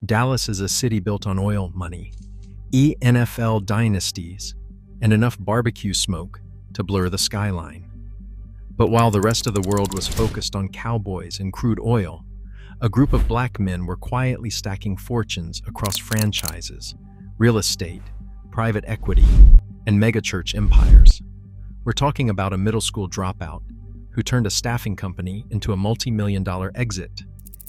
Dallas is a city built on oil money, NFL dynasties, and enough barbecue smoke to blur the skyline. But while the rest of the world was focused on cowboys and crude oil, a group of black men were quietly stacking fortunes across franchises, real estate, private equity, and megachurch empires. We're talking about a middle school dropout who turned a staffing company into a multi-million-dollar exit,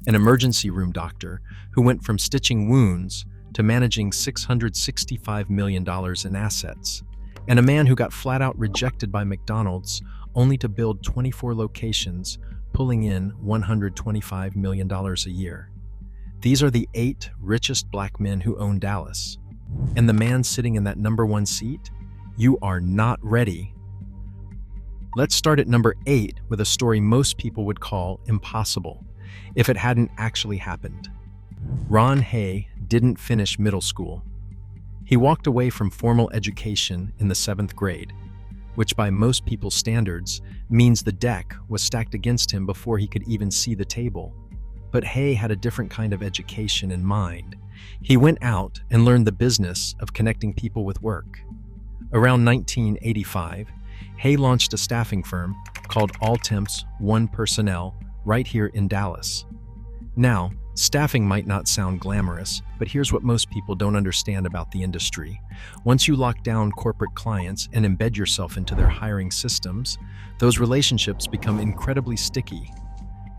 an emergency room doctor who went from stitching wounds to managing $665 million in assets, and a man who got flat-out rejected by McDonald's only to build 24 locations, pulling in $125 million a year. These are the 8 richest black men who own Dallas. And the man sitting in that number 1 seat? You are not ready. Let's start at number 8 with a story most people would call impossible if it hadn't actually happened. Ron Haye didn't finish middle school. He walked away from formal education in the 7th grade, which by most people's standards means the deck was stacked against him before he could even see the table. But Haye had a different kind of education in mind. He went out and learned the business of connecting people with work. Around 1985, Haye launched a staffing firm called All Temps One Personnel right here in Dallas. Now, staffing might not sound glamorous, but here's what most people don't understand about the industry. Once you lock down corporate clients and embed yourself into their hiring systems, those relationships become incredibly sticky.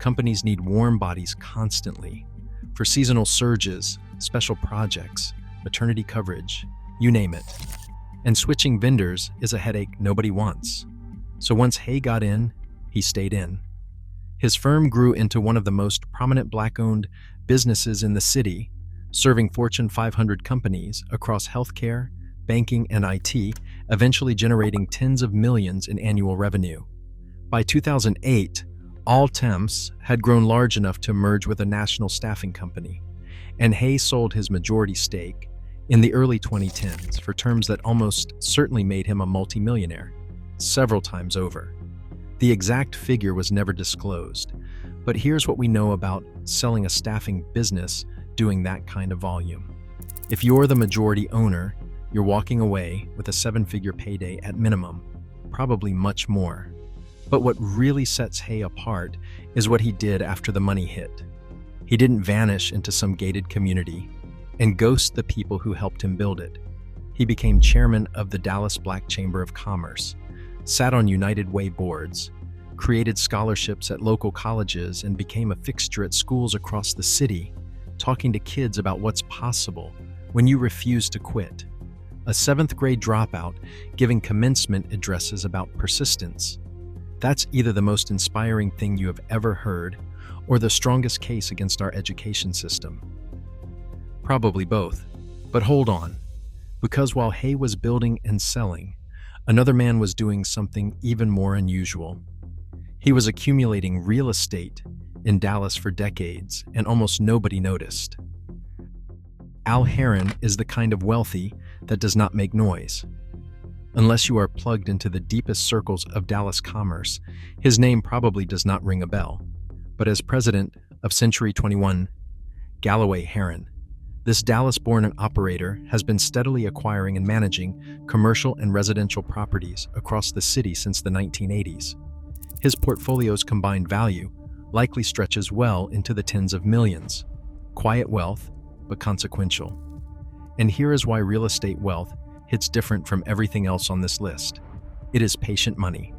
Companies need warm bodies constantly for seasonal surges, special projects, maternity coverage, you name it. And switching vendors is a headache nobody wants. So once Haye got in, he stayed in. His firm grew into one of the most prominent black-owned businesses in the city, serving Fortune 500 companies across healthcare, banking, and IT, eventually generating tens of millions in annual revenue. By 2008, All Temps had grown large enough to merge with a national staffing company, and Haye sold his majority stake in the early 2010s for terms that almost certainly made him a multimillionaire, several times over. The exact figure was never disclosed, but here's what we know about selling a staffing business doing that kind of volume. If you're the majority owner, you're walking away with a 7-figure payday at minimum, probably much more. But what really sets Haye apart is what he did after the money hit. He didn't vanish into some gated community and ghost the people who helped him build it. He became chairman of the Dallas Black Chamber of Commerce, sat on United Way boards, created scholarships at local colleges, and became a fixture at schools across the city, talking to kids about what's possible when you refuse to quit. A 7th grade dropout giving commencement addresses about persistence. That's either the most inspiring thing you have ever heard or the strongest case against our education system. Probably both. But hold on, because while Haye was building and selling, another man was doing something even more unusual. He was accumulating real estate in Dallas for decades, and almost nobody noticed. Herron is the kind of wealthy that does not make noise. Unless you are plugged into the deepest circles of Dallas commerce, his name probably does not ring a bell. But as president of Century 21, Galloway Herron, this Dallas-born operator has been steadily acquiring and managing commercial and residential properties across the city since the 1980s. His portfolio's combined value likely stretches well into the tens of millions. Quiet wealth, but consequential. And here is why real estate wealth hits different from everything else on this list. It is patient money.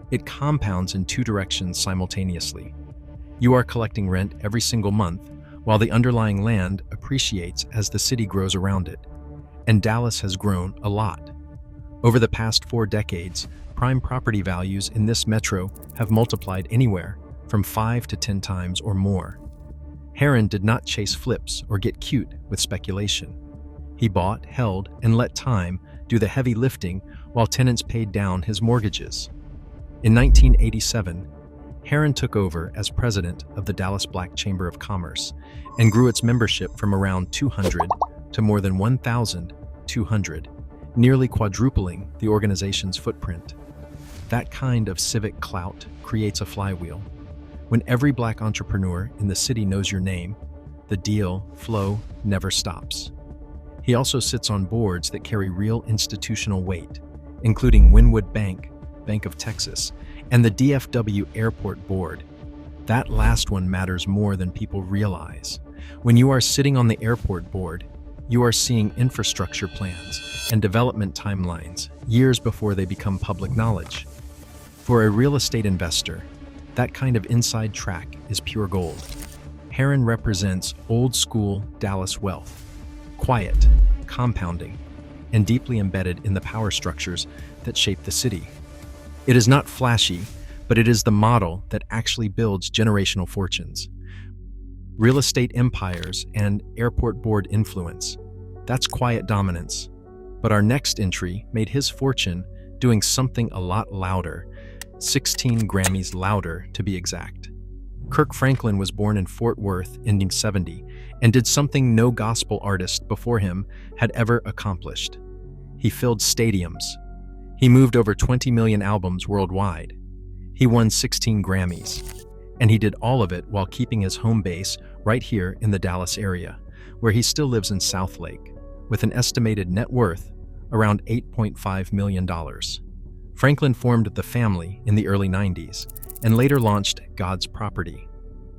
It compounds in 2 directions simultaneously. You are collecting rent every single month, while the underlying land appreciates as the city grows around it. And Dallas has grown a lot. Over the past 4 decades, prime property values in this metro have multiplied anywhere from 5 to 10 times or more. Herron did not chase flips or get cute with speculation. He bought, held, and let time do the heavy lifting while tenants paid down his mortgages. In 1987, Herron took over as president of the Dallas Black Chamber of Commerce and grew its membership from around 200 to more than 1,200, nearly quadrupling the organization's footprint. That kind of civic clout creates a flywheel. When every black entrepreneur in the city knows your name, The deal flow never stops. He also sits on boards that carry real institutional weight, including Wynwood Bank, Bank of Texas, and the DFW Airport Board. That last one matters more than people realize. When you are sitting on the airport board, you are seeing infrastructure plans and development timelines years before they become public knowledge. For a real estate investor, that kind of inside track is pure gold. Herron represents old-school Dallas wealth, quiet, compounding, and deeply embedded in the power structures that shape the city. It is not flashy, but it is the model that actually builds generational fortunes. Real estate empires and airport board influence. That's quiet dominance. But our next entry made his fortune doing something a lot louder, 16 Grammys louder to be exact. Kirk Franklin was born in Fort Worth in 1970 and did something no gospel artist before him had ever accomplished. He filled stadiums. He moved over 20 million albums worldwide. He won 16 Grammys. And he did all of it while keeping his home base right here in the Dallas area, where he still lives in Southlake, with an estimated net worth around $8.5 million. Franklin formed the family in the early 90s and later launched God's Property,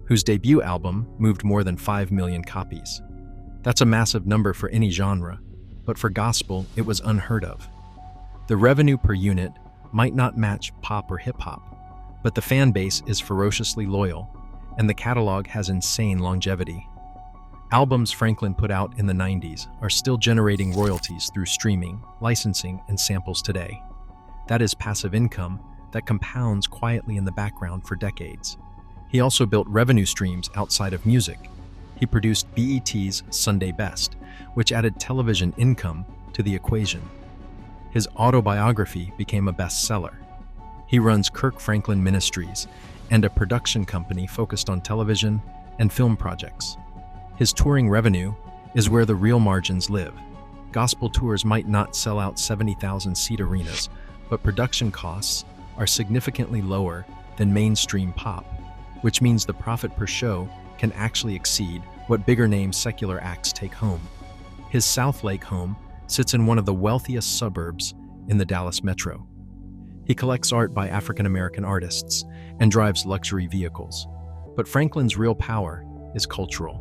whose debut album moved more than 5 million copies. That's a massive number for any genre, but for gospel, it was unheard of. The revenue per unit might not match pop or hip-hop, but the fan base is ferociously loyal, and the catalog has insane longevity. Albums Franklin put out in the 90s are still generating royalties through streaming, licensing, and samples today. That is passive income that compounds quietly in the background for decades. He also built revenue streams outside of music. He produced BET's Sunday Best, which added television income to the equation. His autobiography became a bestseller. He runs Kirk Franklin Ministries and a production company focused on television and film projects. His touring revenue is where the real margins live. Gospel tours might not sell out 70,000-seat arenas, but production costs are significantly lower than mainstream pop, which means the profit per show can actually exceed what bigger-name secular acts take home. His Southlake home sits in one of the wealthiest suburbs in the Dallas metro. He collects art by African-American artists and drives luxury vehicles. But Franklin's real power is cultural.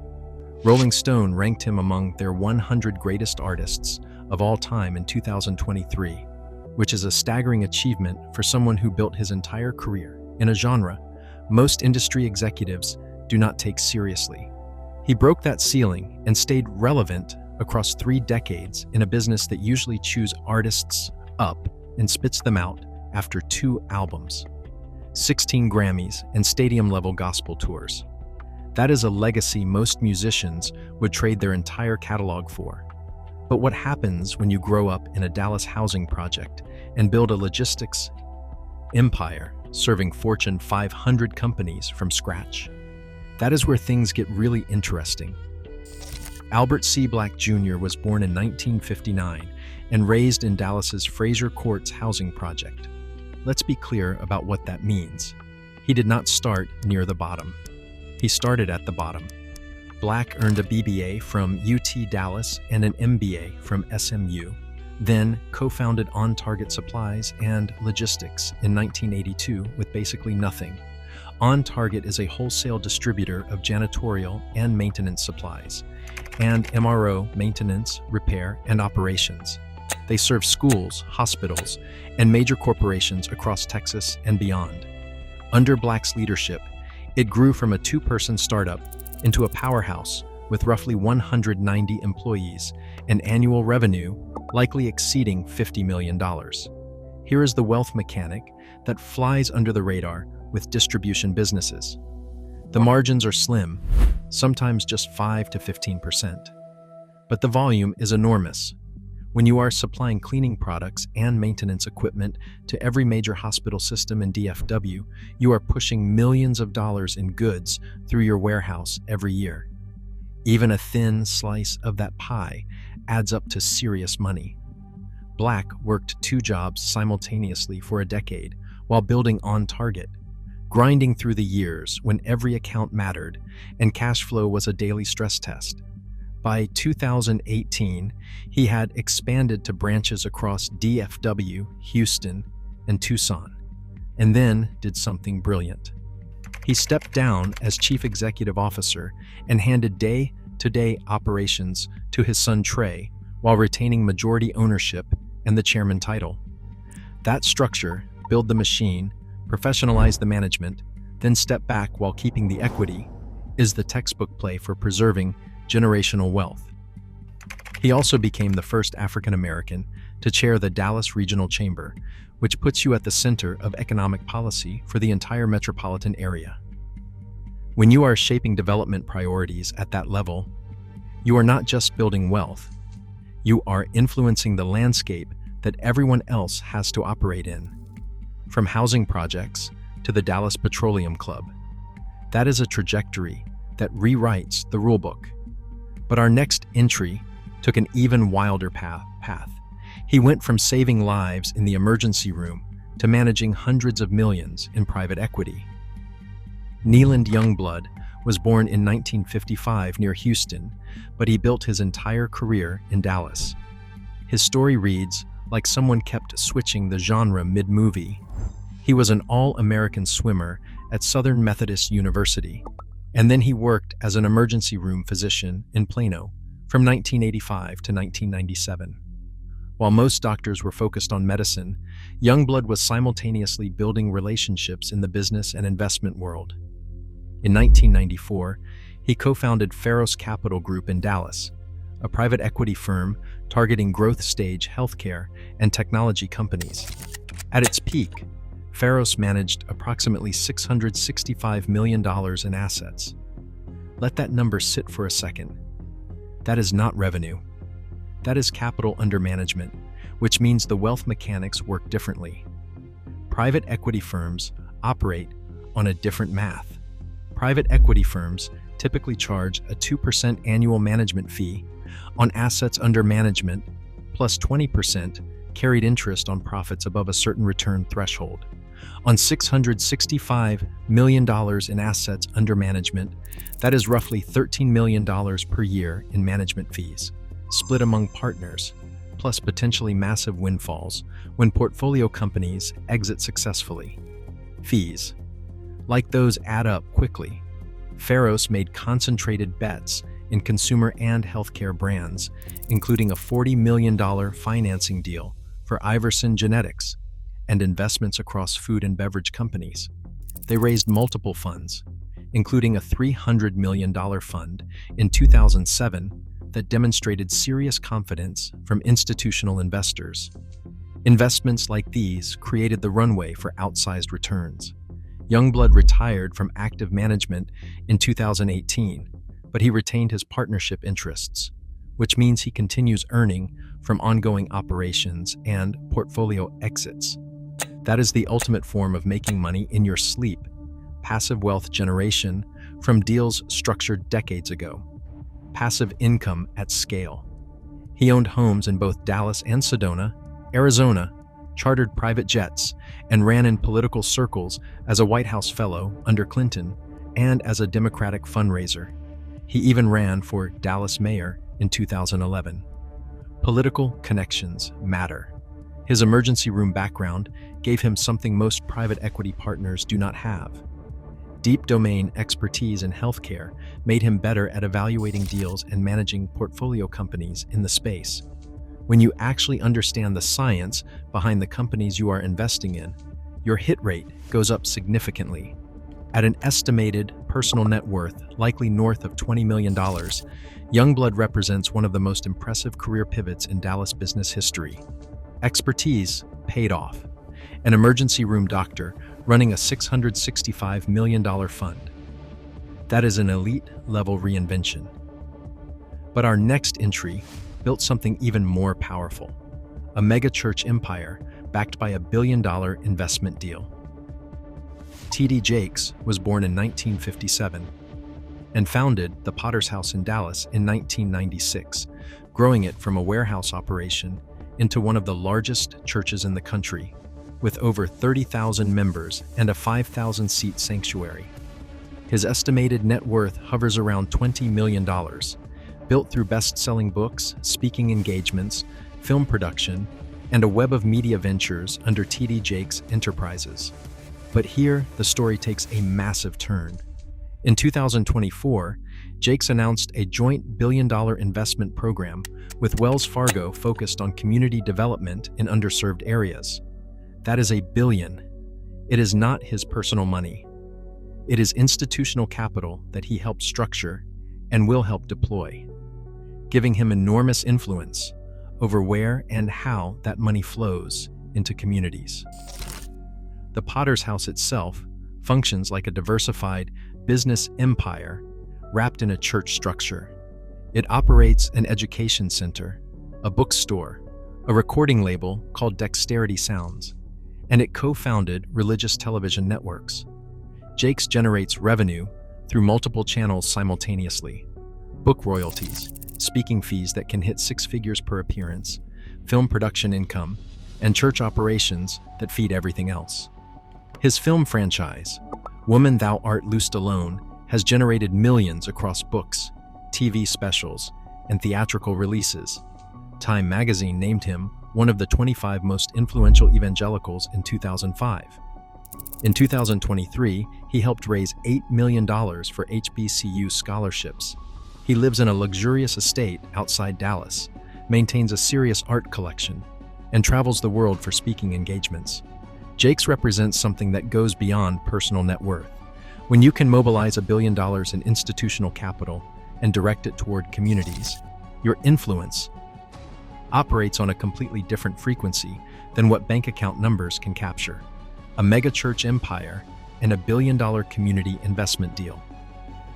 Rolling Stone ranked him among their 100 greatest artists of all time in 2023, which is a staggering achievement for someone who built his entire career in a genre most industry executives do not take seriously. He broke that ceiling and stayed relevant across 3 decades in a business that usually chews artists up and spits them out after 2 albums, 16 Grammys, and stadium-level gospel tours. That is a legacy most musicians would trade their entire catalog for. But what happens when you grow up in a Dallas housing project and build a logistics empire serving Fortune 500 companies from scratch? That is where things get really interesting. Albert C. Black Jr. was born in 1959 and raised in Dallas's Fraser Courts housing project. Let's be clear about what that means. He did not start near the bottom. He started at the bottom. Black earned a BBA from UT Dallas and an MBA from SMU, then co-founded On Target Supplies and Logistics in 1982 with basically nothing. On Target is a wholesale distributor of janitorial and maintenance supplies, and MRO, maintenance, repair, and operations. They serve schools, hospitals, and major corporations across Texas and beyond. Under Black's leadership, it grew from a 2-person startup into a powerhouse with roughly 190 employees and annual revenue likely exceeding $50 million. Here is the wealth mechanic that flies under the radar with distribution businesses. The margins are slim, sometimes just 5 to 15%. But the volume is enormous. When you are supplying cleaning products and maintenance equipment to every major hospital system in DFW, you are pushing millions of dollars in goods through your warehouse every year. Even a thin slice of that pie adds up to serious money. Black worked 2 jobs simultaneously for a decade while building On Target, grinding through the years when every account mattered and cash flow was a daily stress test. By 2018, he had expanded to branches across DFW, Houston, and Tucson, and then did something brilliant. He stepped down as chief executive officer and handed day-to-day operations to his son Trey while retaining majority ownership and the chairman title. That structure, build the machine, professionalize the management, then step back while keeping the equity, is the textbook play for preserving generational wealth. He also became the first African American to chair the Dallas Regional Chamber, which puts you at the center of economic policy for the entire metropolitan area. When you are shaping development priorities at that level, you are not just building wealth, you are influencing the landscape that everyone else has to operate in. From housing projects to the Dallas Petroleum Club. That is a trajectory that rewrites the rulebook. But our next entry took an even wilder path. He went from saving lives in the emergency room to managing hundreds of millions in private equity. Kneeland Youngblood was born in 1955 near Houston, but he built his entire career in Dallas. His story reads like someone kept switching the genre mid-movie. He was an all-American swimmer at Southern Methodist University, and then he worked as an emergency room physician in Plano from 1985 to 1997. While most doctors were focused on medicine, Youngblood was simultaneously building relationships in the business and investment world. In 1994, he co-founded Pharos Capital Group in Dallas, a private equity firm targeting growth-stage healthcare and technology companies. At its peak, Pharos managed approximately $665 million in assets. Let that number sit for a second. That is not revenue. That is capital under management, which means the wealth mechanics work differently. Private equity firms operate on a different math. Private equity firms typically charge a 2% annual management fee on assets under management, plus 20% carried interest on profits above a certain return threshold. On $665 million in assets under management, that is roughly $13 million per year in management fees, split among partners, plus potentially massive windfalls when portfolio companies exit successfully. Fees, like those, add up quickly. Pharos made concentrated bets in consumer and healthcare brands, including a $40 million financing deal for Iverson Genetics and investments across food and beverage companies. They raised multiple funds, including a $300 million fund in 2007 that demonstrated serious confidence from institutional investors. Investments like these created the runway for outsized returns. Youngblood retired from active management in 2018, but he retained his partnership interests, which means he continues earning from ongoing operations and portfolio exits. That is the ultimate form of making money in your sleep, passive wealth generation from deals structured decades ago. Passive income at scale. He owned homes in both Dallas and Sedona, Arizona, chartered private jets, and ran in political circles as a White House fellow under Clinton and as a Democratic fundraiser. He even ran for Dallas mayor in 2011. Political connections matter. His emergency room background gave him something most private equity partners do not have. Deep domain expertise in healthcare made him better at evaluating deals and managing portfolio companies in the space. When you actually understand the science behind the companies you are investing in, your hit rate goes up significantly. At an estimated personal net worth likely north of $20 million, Youngblood represents one of the most impressive career pivots in Dallas business history. Expertise paid off. An emergency room doctor running a $665 million fund. That is an elite-level reinvention. But our next entry built something even more powerful, a mega-church empire backed by $1 billion investment deal. T.D. Jakes was born in 1957 and founded the Potter's House in Dallas in 1996, growing it from a warehouse operation into one of the largest churches in the country. with over 30,000 members and a 5,000-seat sanctuary. His estimated net worth hovers around $20 million, built through best-selling books, speaking engagements, film production, and a web of media ventures under T.D. Jakes Enterprises. But here, the story takes a massive turn. In 2024, Jakes announced a joint billion-dollar investment program with Wells Fargo focused on community development in underserved areas. That is $1 billion. It is not his personal money. It is institutional capital that he helped structure and will help deploy, giving him enormous influence over where and how that money flows into communities. The Potter's House itself functions like a diversified business empire wrapped in a church structure. It operates an education center, a bookstore, a recording label called Dexterity Sounds, and it co-founded religious television networks. Jakes generates revenue through multiple channels simultaneously: book royalties, speaking fees that can hit 6 figures per appearance, film production income, and church operations that feed everything else. His film franchise, Woman Thou Art Loosed Alone, has generated millions across books, TV specials, and theatrical releases. Time magazine named him one of the 25 most influential evangelicals in 2005. In 2023, he helped raise $8 million for HBCU scholarships. He lives in a luxurious estate outside Dallas, maintains a serious art collection, and travels the world for speaking engagements. Jakes represents something that goes beyond personal net worth. When you can mobilize $1 billion in institutional capital and direct it toward communities, your influence operates on a completely different frequency than what bank account numbers can capture. A megachurch empire and $1 billion community investment deal.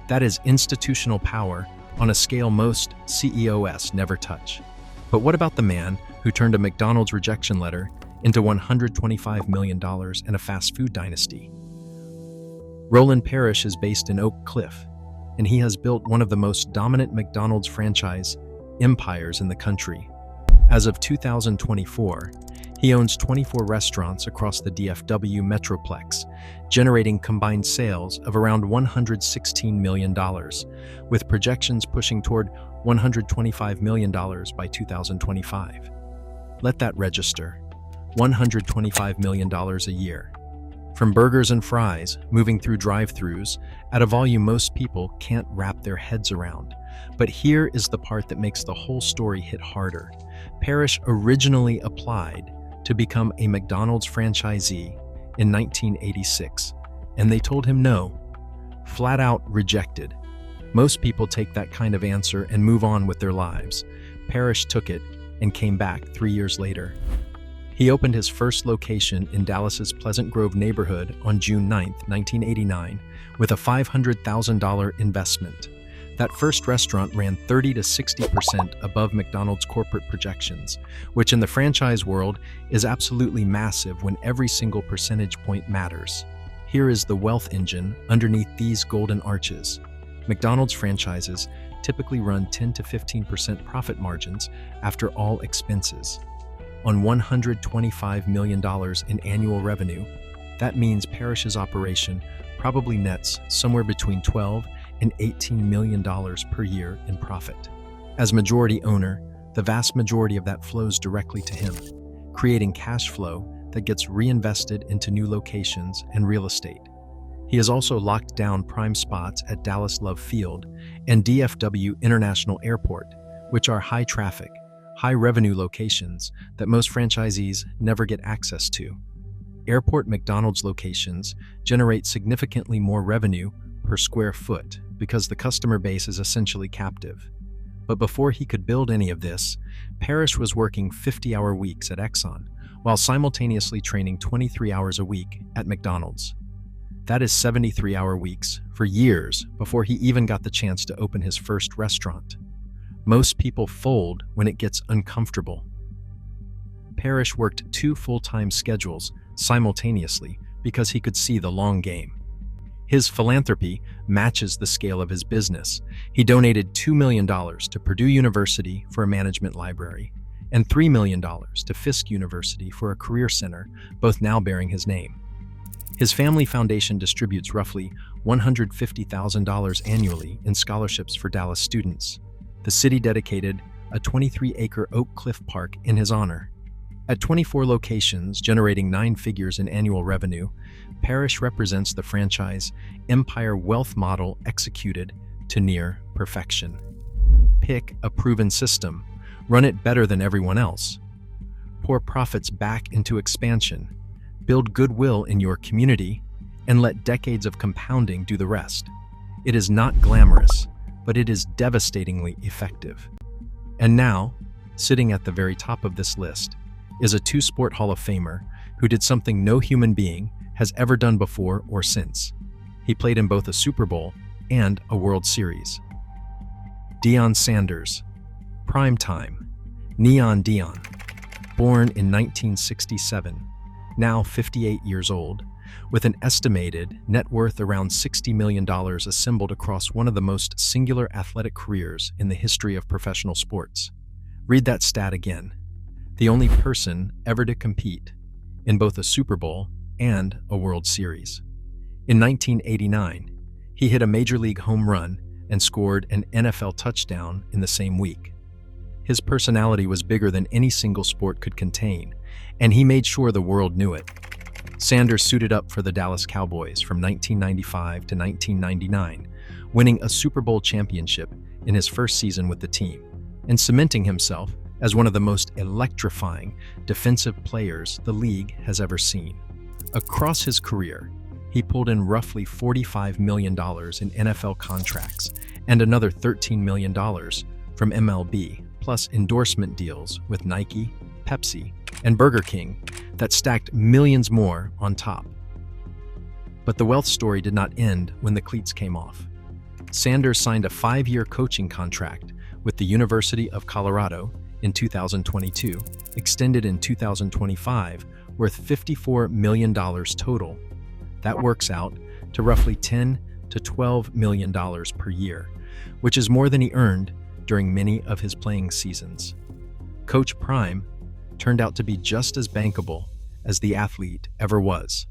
That is institutional power on a scale most CEOs never touch. But what about the man who turned a McDonald's rejection letter into $125 million and a fast food dynasty? Roland Parish is based in Oak Cliff, and he has built one of the most dominant McDonald's franchise empires in the country. As of 2024, he owns 24 restaurants across the DFW Metroplex, generating combined sales of around $116 million, with projections pushing toward $125 million by 2025. Let that register. $125 million a year. From burgers and fries, moving through drive-thrus, at a volume most people can't wrap their heads around. But here is the part that makes the whole story hit harder. Parish originally applied to become a McDonald's franchisee in 1986, and they told him no, flat out rejected. Most people take that kind of answer and move on with their lives. Parish took it and came back 3 years later. He opened his first location in Dallas's Pleasant Grove neighborhood on June 9, 1989, with a $500,000 investment. That first restaurant ran 30 to 60% above McDonald's corporate projections, which in the franchise world is absolutely massive when every single percentage point matters. Here is the wealth engine underneath these golden arches. McDonald's franchises typically run 10 to 15% profit margins after all expenses. On $125 million in annual revenue, that means Parish's operation probably nets somewhere between $12 and $18 million per year in profit. As majority owner, the vast majority of that flows directly to him, creating cash flow that gets reinvested into new locations and real estate. He has also locked down prime spots at Dallas Love Field and DFW International Airport, which are high traffic, high revenue locations that most franchisees never get access to. Airport McDonald's locations generate significantly more revenue per square foot because the customer base is essentially captive. But before he could build any of this, Parish was working 50-hour weeks at Exxon while simultaneously training 23 hours a week at McDonald's. That is 73-hour weeks for years before he even got the chance to open his first restaurant. Most people fold when it gets uncomfortable. Parish worked 2 full-time schedules simultaneously because he could see the long game. His philanthropy matches the scale of his business. He donated $2 million to Purdue University for a management library. and $3 million to Fisk University for a career center, both now bearing his name. His family foundation distributes roughly $150,000 annually in scholarships for Dallas students. The city dedicated a 23-acre Oak Cliff Park in his honor. At 24 locations, generating 9 figures in annual revenue, Parish represents the franchise empire wealth model executed to near perfection. Pick a proven system, run it better than everyone else. Pour profits back into expansion, build goodwill in your community, and let decades of compounding do the rest. It is not glamorous, but it is devastatingly effective. And now, sitting at the very top of this list, is a two-sport Hall of Famer who did something no human being has ever done before or since. He played in both a Super Bowl and a World Series. Deion Sanders, primetime, Neon Deion, born in 1967, now 58 years old, with an estimated net worth around $60 million assembled across one of the most singular athletic careers in the history of professional sports. Read that stat again. The only person ever to compete in both a Super Bowl and a World Series. In 1989, he hit a Major League home run and scored an NFL touchdown in the same week. His personality was bigger than any single sport could contain, and he made sure the world knew it. Sanders suited up for the Dallas Cowboys from 1995 to 1999, winning a Super Bowl championship in his first season with the team, and cementing himself as one of the most electrifying defensive players the league has ever seen. Across his career, he pulled in roughly $45 million in NFL contracts and another $13 million from MLB, plus endorsement deals with Nike, Pepsi, and Burger King that stacked millions more on top. But the wealth story did not end when the cleats came off. Sanders signed a 5-year coaching contract with the University of Colorado in 2022, extended in 2025, worth $54 million total. That works out to roughly $10 to $12 million per year, which is more than he earned during many of his playing seasons. Coach Prime turned out to be just as bankable as the athlete ever was.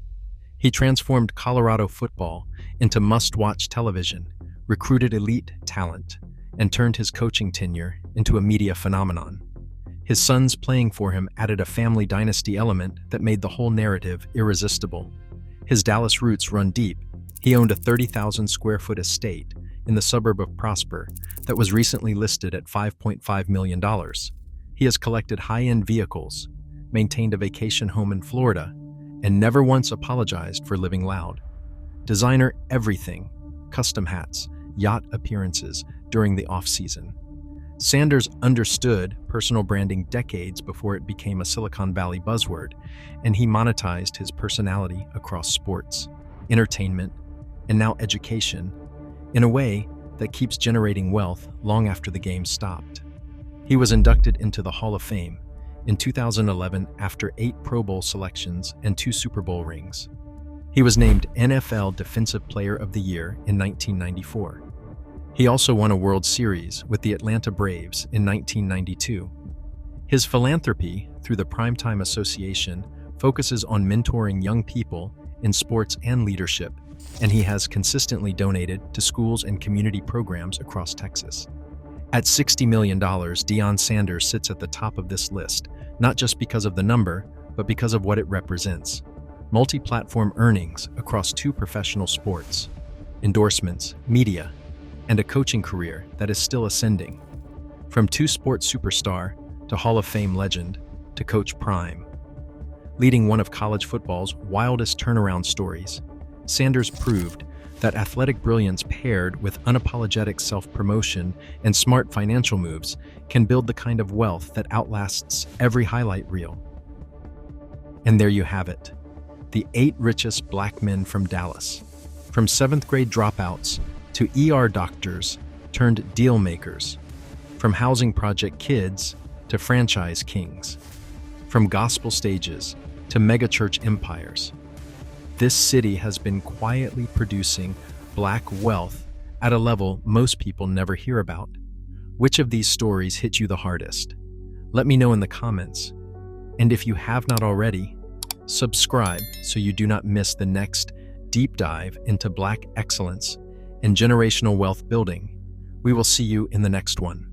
He transformed Colorado football into must-watch television, recruited elite talent, and turned his coaching tenure into a media phenomenon. His sons playing for him added a family dynasty element that made the whole narrative irresistible. His Dallas roots run deep. He owned a 30,000 square foot estate in the suburb of Prosper that was recently listed at $5.5 million. He has collected high-end vehicles, maintained a vacation home in Florida, and never once apologized for living loud. Designer everything, custom hats, yacht appearances during the off-season. Sanders understood personal branding decades before it became a Silicon Valley buzzword, and he monetized his personality across sports, entertainment, and now education in a way that keeps generating wealth long after the game stopped. He was inducted into the Hall of Fame in 2011 after 8 Pro Bowl selections and 2 Super Bowl rings. He was named NFL Defensive Player of the Year in 1994. He also won a World Series with the Atlanta Braves in 1992. His philanthropy through the Primetime Association focuses on mentoring young people in sports and leadership, and he has consistently donated to schools and community programs across Texas. At $60 million, Deion Sanders sits at the top of this list, not just because of the number, but because of what it represents. Multi-platform earnings across 2 professional sports, endorsements, media, and a coaching career that is still ascending. From 2-sport superstar to Hall of Fame legend to Coach Prime. Leading one of college football's wildest turnaround stories, Sanders proved that athletic brilliance paired with unapologetic self-promotion and smart financial moves can build the kind of wealth that outlasts every highlight reel. And there you have it, the 8 richest black men from Dallas, from 7th grade dropouts to ER doctors turned deal makers, from housing project kids to franchise kings, from gospel stages to megachurch empires. This city has been quietly producing black wealth at a level most people never hear about. Which of these stories hit you the hardest? Let me know in the comments. And if you have not already, subscribe so you do not miss the next deep dive into Black excellence and generational wealth building. We will see you in the next one.